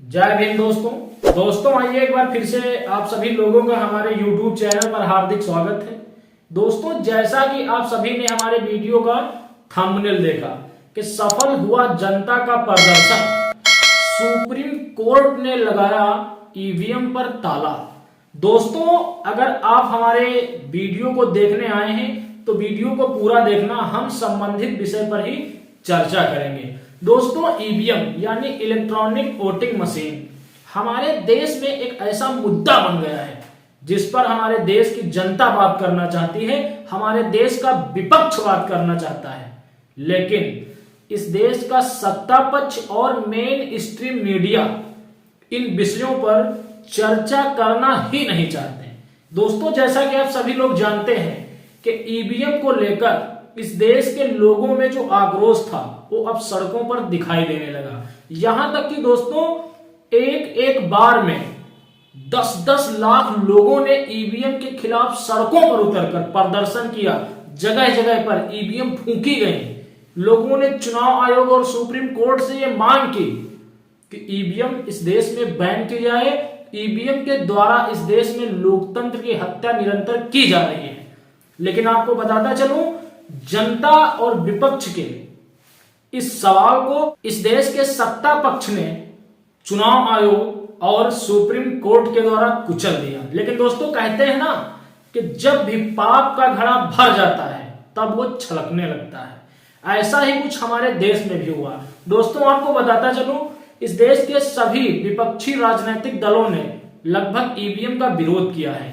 जय भीम दोस्तों आइए एक बार फिर से आप सभी लोगों का हमारे YouTube चैनल पर हार्दिक स्वागत है। दोस्तों, जैसा कि आप सभी ने हमारे वीडियो का थंबनेल देखा कि सफल हुआ जनता का प्रदर्शन, सुप्रीम कोर्ट ने लगाया ईवीएम पर ताला। दोस्तों, अगर आप हमारे वीडियो को देखने आए हैं तो वीडियो को पूरा देखना, हम संबंधित विषय पर ही चर्चा करेंगे। दोस्तों, ईवीएम यानी इलेक्ट्रॉनिक वोटिंग मशीन हमारे देश में एक ऐसा मुद्दा बन गया है जिस पर हमारे देश की जनता बात करना चाहती है, हमारे देश का विपक्ष बात करना चाहता है, लेकिन इस देश का सत्ता पक्ष और मेन स्ट्रीम मीडिया इन विषयों पर चर्चा करना ही नहीं चाहते। दोस्तों, जैसा कि आप सभी लोग जानते हैं कि ईवीएम को लेकर इस देश के लोगों में जो आक्रोश था वो अब सड़कों पर दिखाई देने लगा। यहां तक कि दोस्तों, एक बार में 10-10 लाख लोगों ने ईवीएम के खिलाफ सड़कों पर उतरकर प्रदर्शन किया। जगह जगह पर ईवीएम फूंकी गई। लोगों ने चुनाव आयोग और सुप्रीम कोर्ट से यह मांग की कि ईवीएम इस देश में बैन की जाए। ईवीएम के द्वारा इस देश में लोकतंत्र की हत्या निरंतर की जा रही है। लेकिन आपको बताता चलूं, जनता और विपक्ष के इस सवाल को इस देश के सत्ता पक्ष ने चुनाव आयोग और सुप्रीम कोर्ट के द्वारा कुचल दिया। लेकिन दोस्तों, कहते हैं ना कि जब भी पाप का घड़ा भर जाता है तब वो छलकने लगता है। ऐसा ही कुछ हमारे देश में भी हुआ। दोस्तों, आपको बताता चलूं, इस देश के सभी विपक्षी राजनीतिक दलों ने लगभग ईवीएम का विरोध किया है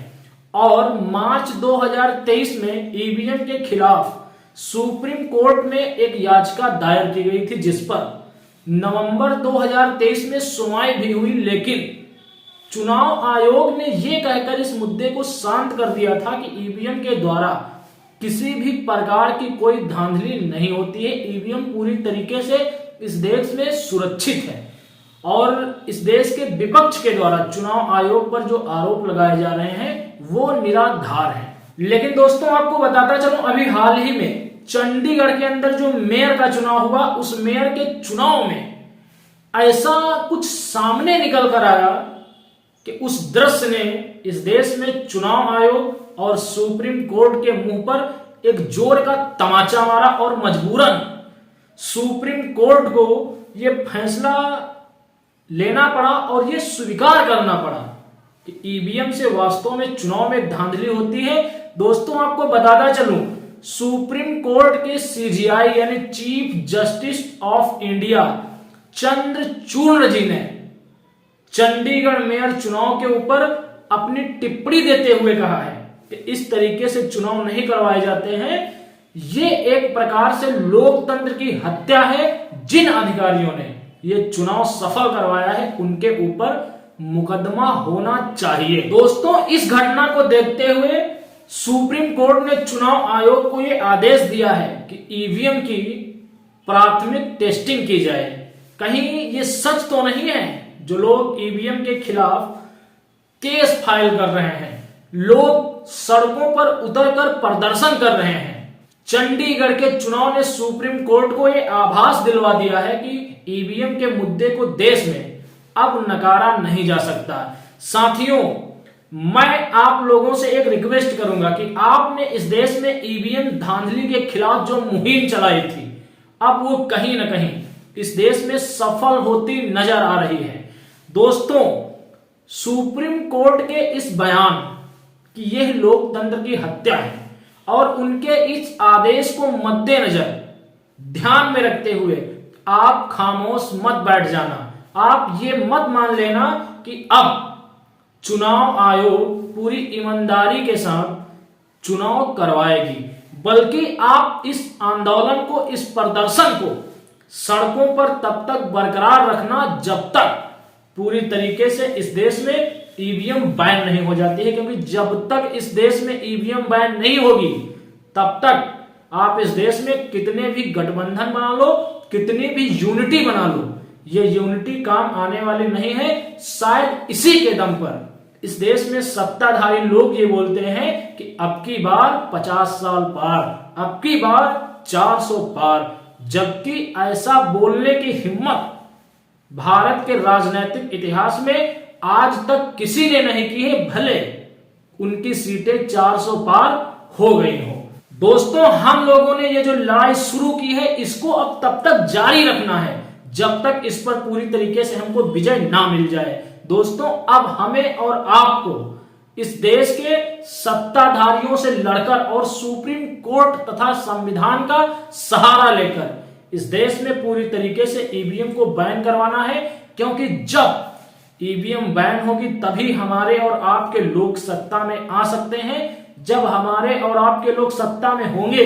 और मार्च 2023 में ईवीएम के खिलाफ सुप्रीम कोर्ट में एक याचिका दायर की गई थी, जिस पर नवंबर 2023 में सुनवाई भी हुई। लेकिन चुनाव आयोग ने यह कहकर इस मुद्दे को शांत कर दिया था कि ईवीएम के द्वारा किसी भी प्रकार की कोई धांधली नहीं होती है। ईवीएम पूरी तरीके से इस देश में सुरक्षित है और इस देश के विपक्ष के द्वारा चुनाव आयोग पर जो आरोप लगाए जा रहे हैं वो निराधार है। लेकिन दोस्तों, आपको बताता चलूं, अभी हाल ही में चंडीगढ़ के अंदर जो मेयर का चुनाव हुआ, उस मेयर के चुनाव में ऐसा कुछ सामने निकल कर आया कि उस दृश्य ने इस देश में चुनाव आयोग और सुप्रीम कोर्ट के मुंह पर एक जोर का तमाचा मारा और मजबूरन सुप्रीम कोर्ट को यह फैसला लेना पड़ा और यह स्वीकार करना पड़ा कि ईवीएम से वास्तव में चुनाव में धांधली होती है। दोस्तों, आपको बताता चलूं, सुप्रीम कोर्ट के सीजीआई यानी chief justice of India Chandrachud ji ने चंडीगढ़ मेयर चुनाव के ऊपर अपनी टिप्पणी देते हुए कहा है कि इस तरीके से चुनाव नहीं करवाए जाते हैं। ये एक प्रकार से लोकतंत्र की हत्या है। जिन अधिकारियों ने ये चुनाव सफल करवाया है उनके ऊपर मुकदमा होना चाहिए। दोस्तों, इस घटना को देखते हुए सुप्रीम कोर्ट ने चुनाव आयोग को यह आदेश दिया है कि ईवीएम की प्राथमिक टेस्टिंग की जाए। कहीं ये सच तो नहीं है जो लोग ईवीएम के खिलाफ केस फाइल कर रहे हैं, लोग सड़कों पर उतरकर प्रदर्शन कर रहे हैं। चंडीगढ़ के चुनाव ने सुप्रीम कोर्ट को यह आभास दिलवा दिया है कि ईवीएम के मुद्दे को देश में अब नकारा नहीं जा सकता। साथियों, मैं आप लोगों से एक रिक्वेस्ट करूंगा कि आपने इस देश में ईवीएम धांधली के खिलाफ जो मुहिम चलाई थी, अब वो कहीं ना कहीं इस देश में सफल होती नजर आ रही है। दोस्तों, सुप्रीम कोर्ट के इस बयान कि यह लोकतंत्र की हत्या है और उनके इस आदेश को मद्देनजर ध्यान में रखते हुए आप खामोश मत बैठ जाना। आप ये मत मान लेना कि अब चुनाव आयोग पूरी ईमानदारी के साथ चुनाव करवाएगी, बल्कि आप इस आंदोलन को, इस प्रदर्शन को सड़कों पर तब तक बरकरार रखना जब तक पूरी तरीके से इस देश में ईवीएम बैन नहीं हो जाती है। क्योंकि जब तक इस देश में ईवीएम बैन नहीं होगी तब तक आप इस देश में कितने भी गठबंधन बना लो, कितनी भी यूनिटी बना लो, ये यूनिटी काम आने वाली नहीं है। शायद इसी के दम पर इस देश में सत्ताधारी लोग ये बोलते हैं कि अब की बार 50 साल पार, अब की बार 400 पार, जबकि ऐसा बोलने की हिम्मत भारत के राजनीतिक इतिहास में आज तक किसी ने नहीं की है, भले उनकी सीटें 400 पार हो गई हो। दोस्तों, हम लोगों ने ये जो लड़ाई शुरू की है इसको अब तब तक जारी रखना है जब तक इस पर पूरी तरीके से हमको विजय ना मिल जाए। दोस्तों, अब हमें और आपको इस देश के सत्ताधारियों से लड़कर और सुप्रीम कोर्ट तथा संविधान का सहारा लेकर इस देश में पूरी तरीके से ईवीएम को बैन करवाना है, क्योंकि जब ईवीएम बैन होगी तभी हमारे और आपके लोग सत्ता में आ सकते हैं। जब हमारे और आपके लोग सत्ता में होंगे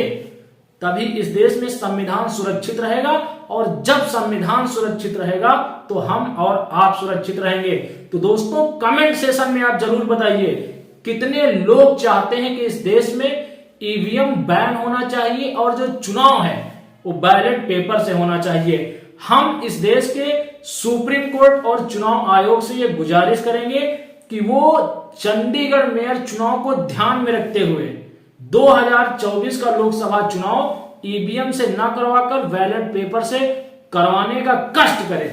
तभी इस देश में संविधान सुरक्षित रहेगा, और जब संविधान सुरक्षित रहेगा तो हम और आप सुरक्षित रहेंगे। तो दोस्तों, कमेंट सेशन में आप जरूर बताइए कितने लोग चाहते हैं कि इस देश में ईवीएम बैन होना चाहिए और जो चुनाव है वो बैलेट पेपर से होना चाहिए। हम इस देश के सुप्रीम कोर्ट और चुनाव आयोग से ये गुजारिश करेंगे कि वो चंडीगढ़ मेयर चुनाव को ध्यान में रखते हुए 2024 का लोकसभा चुनाव ईवीएम से न करवाकर बैलेट पेपर से करवाने का कष्ट करें,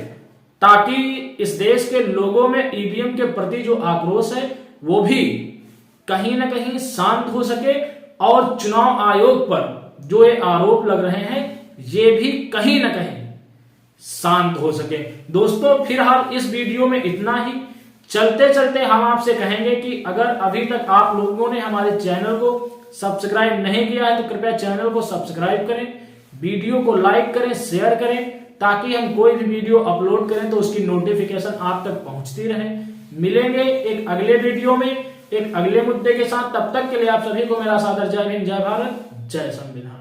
ताकि इस देश के लोगों में ईवीएम के प्रति जो आक्रोश है वो भी कहीं ना कहीं शांत हो सके, और चुनाव आयोग पर जो ये आरोप लग रहे हैं ये भी कहीं ना कहीं शांत हो सके। दोस्तों, फिलहाल इस वीडियो में इतना ही। चलते चलते हम आपसे कहेंगे कि अगर अभी तक आप लोगों ने हमारे चैनल को सब्सक्राइब नहीं किया है तो कृपया चैनल को सब्सक्राइब करें, वीडियो को लाइक करें, शेयर करें, ताकि हम कोई भी वीडियो अपलोड करें तो उसकी नोटिफिकेशन आप तक पहुंचती रहे। मिलेंगे एक अगले वीडियो में एक अगले मुद्दे के साथ। तब तक के लिए आप सभी को मेरा सादर जय हिंद, जय भारत, जय संविधान।